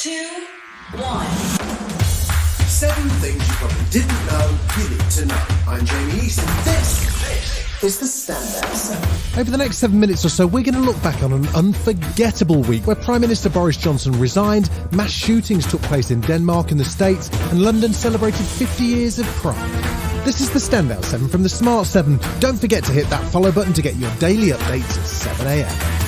2, 1. 7 things you probably didn't know you need to know. I'm Jamie East, and this is the Standout 7. Over the next 7 minutes or so, we're going to look back on an unforgettable week where Prime Minister Boris Johnson resigned, mass shootings took place in Denmark and the States, and London celebrated 50 years of pride. This is the Standout 7 from the Smart 7. Don't forget to hit that follow button to get your daily updates at 7 a.m.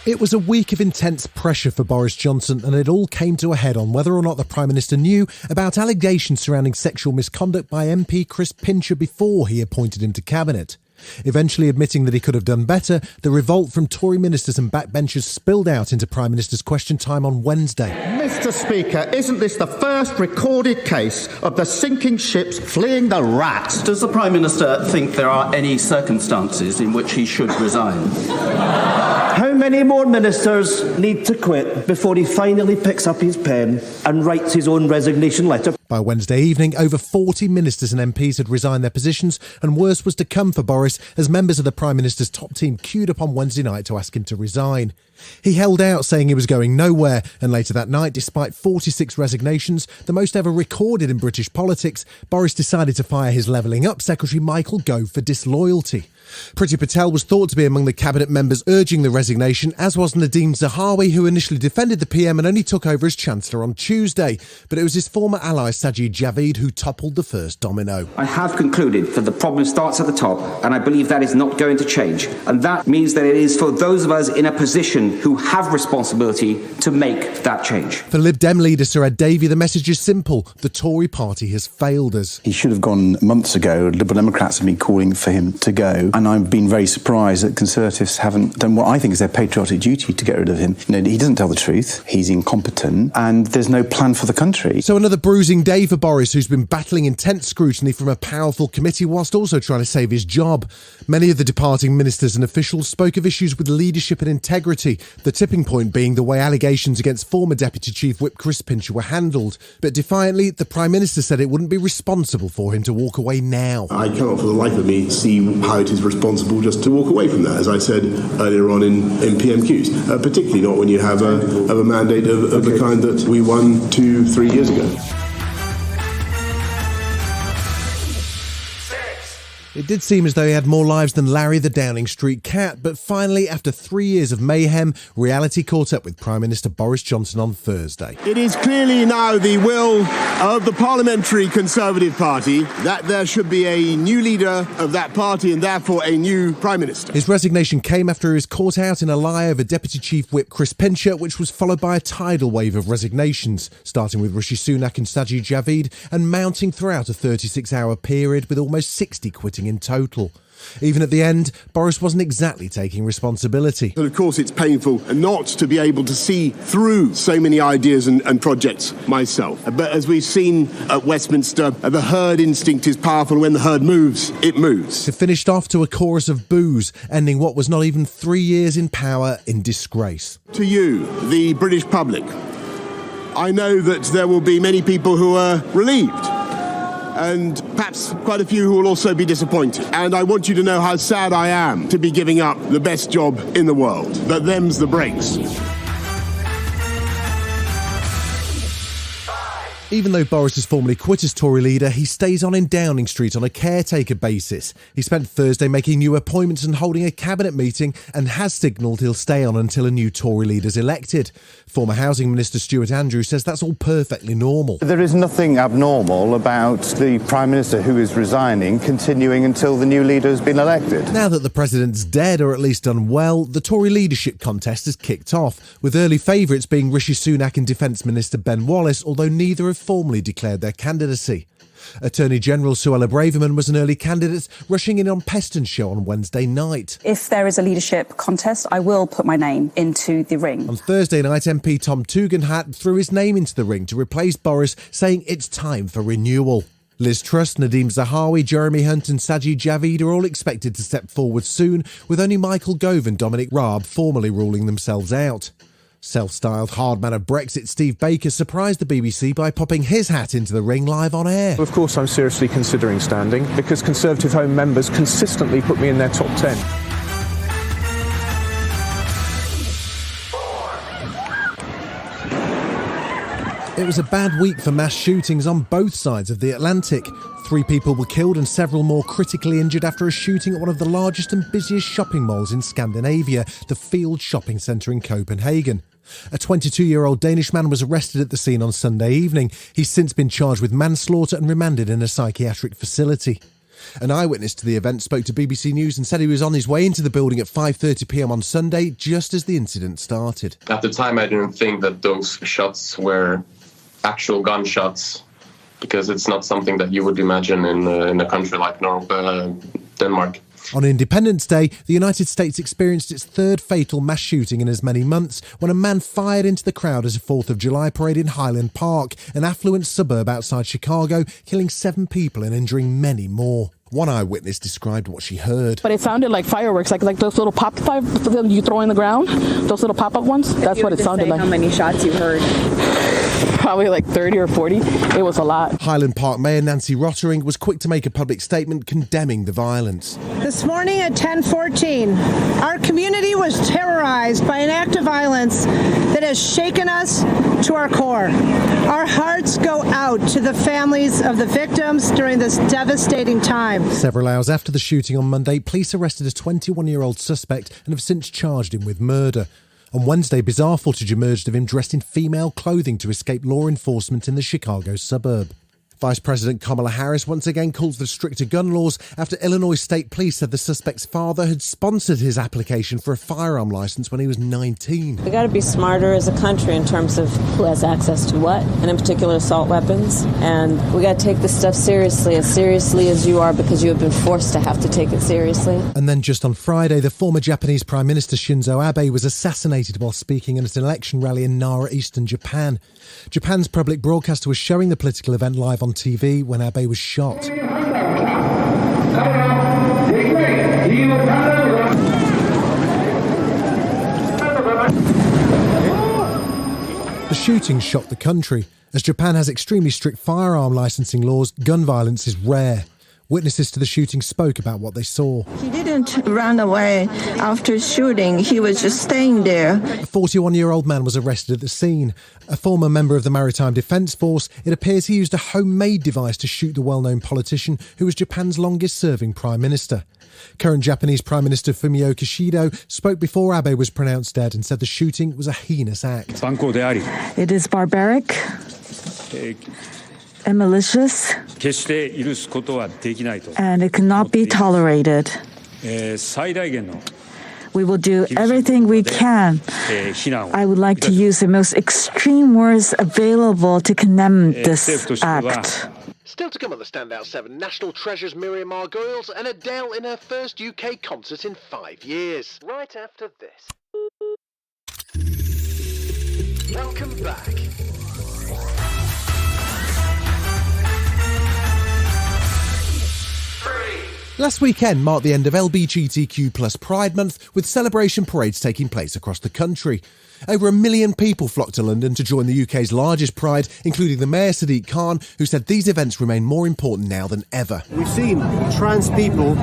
It was a week of intense pressure for Boris Johnson, and it all came to a head on whether or not the Prime Minister knew about allegations surrounding sexual misconduct by MP Chris Pincher before he appointed him to Cabinet. Eventually admitting that he could have done better, the revolt from Tory ministers and backbenchers spilled out into Prime Minister's question time on Wednesday. Mr. Speaker, isn't this the first recorded case of the sinking ships fleeing the rats? Does the Prime Minister think there are any circumstances in which he should resign? How many more ministers need to quit before he finally picks up his pen and writes his own resignation letter? By Wednesday evening, over 40 ministers and MPs had resigned their positions, and worse was to come for Boris as members of the Prime Minister's top team queued up on Wednesday night to ask him to resign. He held out, saying he was going nowhere, and later that night, despite 46 resignations, the most ever recorded in British politics, Boris decided to fire his Levelling Up Secretary Michael Gove for disloyalty. Priti Patel was thought to be among the cabinet members urging the resignation, as was Nadhim Zahawi, who initially defended the PM and only took over as Chancellor on Tuesday. But it was his former ally Sajid Javid who toppled the first domino. I have concluded that the problem starts at the top, and I believe that is not going to change. And that means that it is for those of us in a position who have responsibility to make that change. For Lib Dem leader Sir Ed Davey, the message is simple. The Tory party has failed us. He should have gone months ago. Liberal Democrats have been calling for him to go. And I've been very surprised that Conservatives haven't done what I think is their patriotic duty to get rid of him. You know, he doesn't tell the truth, he's incompetent, and there's no plan for the country. So another bruising day for Boris, who's been battling intense scrutiny from a powerful committee whilst also trying to save his job. Many of the departing ministers and officials spoke of issues with leadership and integrity, the tipping point being the way allegations against former Deputy Chief Whip Chris Pincher were handled. But defiantly, the Prime Minister said it wouldn't be responsible for him to walk away now. I cannot for the life of me see how it is responsible just to walk away from that, as I said earlier on in PMQs, particularly not when you have a mandate of the kind that we won 2-3 years ago. It did seem as though he had more lives than Larry the Downing Street cat, but finally, after 3 years of mayhem, reality caught up with Prime Minister Boris Johnson on Thursday. It is clearly now the will of the Parliamentary Conservative Party that there should be a new leader of that party and therefore a new Prime Minister. His resignation came after he was caught out in a lie over Deputy Chief Whip Chris Pincher, which was followed by a tidal wave of resignations, starting with Rishi Sunak and Sajid Javid and mounting throughout a 36-hour period with almost 60 quitting in total. Even at the end, Boris wasn't exactly taking responsibility. But of course it's painful not to be able to see through so many ideas and projects myself. But as we've seen at Westminster, the herd instinct is powerful. When the herd moves, it moves. It finished off to a chorus of boos, ending what was not even 3 years in power in disgrace. To you, the British public, I know that there will be many people who are relieved, and perhaps quite a few who will also be disappointed. And I want you to know how sad I am to be giving up the best job in the world. But them's the breaks. Even though Boris has formally quit as Tory leader, he stays on in Downing Street on a caretaker basis. He spent Thursday making new appointments and holding a cabinet meeting and has signalled he'll stay on until a new Tory leader's elected. Former Housing Minister Stuart Andrews says that's all perfectly normal. There is nothing abnormal about the Prime Minister who is resigning continuing until the new leader has been elected. Now that the President's dead, or at least unwell, the Tory leadership contest has kicked off, with early favourites being Rishi Sunak and Defence Minister Ben Wallace, although neither have formally declared their candidacy. Attorney General Suella Braverman was an early candidate, rushing in on Peston's show on Wednesday night. If there is a leadership contest, I will put my name into the ring. On Thursday night, MP Tom Tugendhat threw his name into the ring to replace Boris, saying it's time for renewal. Liz Truss, Nadhim Zahawi, Jeremy Hunt and Sajid Javid are all expected to step forward soon, with only Michael Gove and Dominic Raab formally ruling themselves out. Self-styled hard man of Brexit Steve Baker surprised the BBC by popping his hat into the ring live on air. Of course I'm seriously considering standing because Conservative Home members consistently put me in their top 10. It was a bad week for mass shootings on both sides of the Atlantic. 3 people were killed and several more critically injured after a shooting at one of the largest and busiest shopping malls in Scandinavia, the Field Shopping Centre in Copenhagen. A 22-year-old Danish man was arrested at the scene on Sunday evening. He's since been charged with manslaughter and remanded in a psychiatric facility. An eyewitness to the event spoke to BBC News and said he was on his way into the building at 5:30 p.m. on Sunday, just as the incident started. At the time, I didn't think that those shots were actual gunshots, because it's not something that you would imagine in a country like Denmark. On Independence Day, the United States experienced its 3rd fatal mass shooting in as many months when a man fired into the crowd at a 4th of July parade in Highland Park, an affluent suburb outside Chicago, killing 7 people and injuring many more. One eyewitness described what she heard. But it sounded like fireworks, like those little pop you throw in the ground, those little pop-up ones. That's what it sounded like. How many shots you heard? Probably like 30 or 40. It was a lot. Highland Park Mayor Nancy Rottering was quick to make a public statement condemning the violence. This morning at 10:14, our community was terrorized by an act of violence that has shaken us to our core. Our hearts go out to the families of the victims during this devastating time. Several hours after the shooting on Monday, police arrested a 21-year-old suspect and have since charged him with murder. On Wednesday, bizarre footage emerged of him dressed in female clothing to escape law enforcement in the Chicago suburb. Vice President Kamala Harris once again calls for stricter gun laws after Illinois State Police said the suspect's father had sponsored his application for a firearm licence when he was 19. We got to be smarter as a country in terms of who has access to what, and in particular assault weapons. And we got to take this stuff seriously as you are, because you have been forced to have to take it seriously. And then just on Friday, the former Japanese Prime Minister Shinzo Abe was assassinated while speaking at an election rally in Nara, eastern Japan. Japan's public broadcaster was showing the political event live on TV when Abe was shot. The shooting shocked the country. As Japan has extremely strict firearm licensing laws, gun violence is rare. Witnesses to the shooting spoke about what they saw. He didn't run away after shooting. He was just staying there. A 41-year-old man was arrested at the scene. A former member of the Maritime Defence Force, it appears he used a homemade device to shoot the well-known politician who was Japan's longest-serving Prime Minister. Current Japanese Prime Minister Fumio Kishida spoke before Abe was pronounced dead and said the shooting was a heinous act. It is barbaric and malicious, and it cannot be tolerated. We will do everything we can. I would like to use the most extreme words available to condemn this act. Still to come on the Standout 7, national treasures Miriam Margoyles and Adele in her first UK concert in 5 years. Right after this. Welcome back. Last weekend marked the end of LGBTQ+ Pride Month, with celebration parades taking place across the country. Over 1 million people flocked to London to join the UK's largest Pride, including the Mayor Sadiq Khan, who said these events remain more important now than ever. We've seen trans people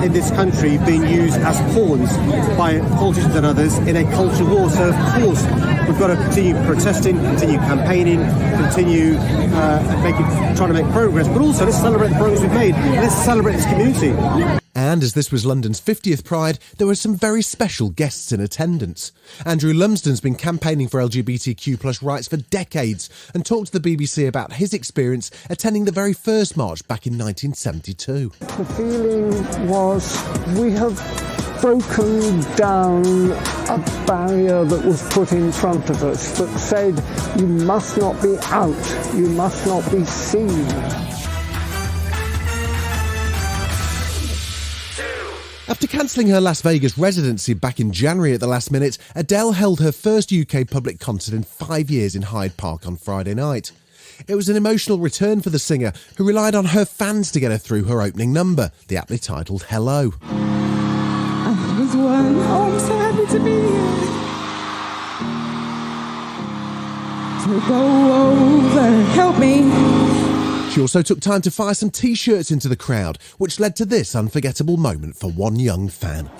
in this country being used as pawns by politicians and others in a culture war. So, of course, we've got to continue protesting, continue campaigning, continue trying to make progress, but also let's celebrate the progress we've made. Let's celebrate this community. And as this was London's 50th Pride, there were some very special guests in attendance. Andrew Lumsden's been campaigning for LGBTQ+ rights for decades and talked to the BBC about his experience attending the very first march back in 1972. The feeling was we have broken down a barrier that was put in front of us that said you must not be out, you must not be seen. After cancelling her Las Vegas residency back in January at the last minute, Adele held her first UK public concert in 5 years in Hyde Park on Friday night. It was an emotional return for the singer, who relied on her fans to get her through her opening number, the aptly titled Hello. I was one, I'm so happy to be here. So go over, help me. She also took time to fire some T-shirts into the crowd, which led to this unforgettable moment for one young fan.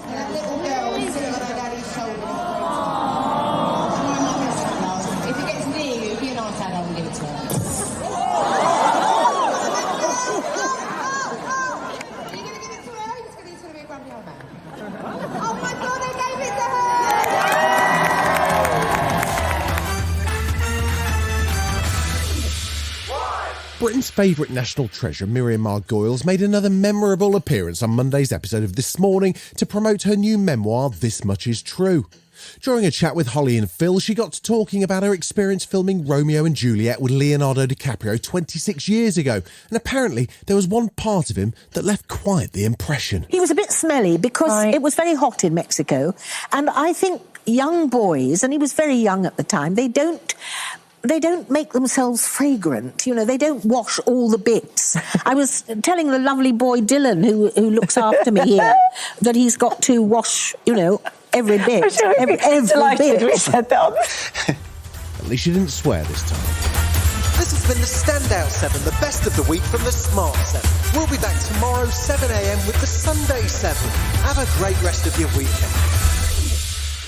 Oh my God, they gave it to her! Britain's favourite national treasure, Miriam Margoyles, made another memorable appearance on Monday's episode of This Morning to promote her new memoir, This Much Is True. During a chat with Holly and Phil, she got to talking about her experience filming Romeo and Juliet with Leonardo DiCaprio 26 years ago, and apparently there was one part of him that left quite the impression. He was a bit smelly because it was very hot in Mexico, and I think young boys, and he was very young at the time, they don't make themselves fragrant, you know, they don't wash all the bits. I was telling the lovely boy Dylan, who looks after me here, that he's got to wash, you know, every bit. Every bit. We said that. At least she didn't swear this time. This has been the Standout 7, the best of the week from the Smart 7. We'll be back tomorrow, 7 a.m. with the Sunday 7. Have a great rest of your weekend.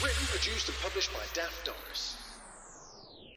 Written, produced and published by Daft Doris.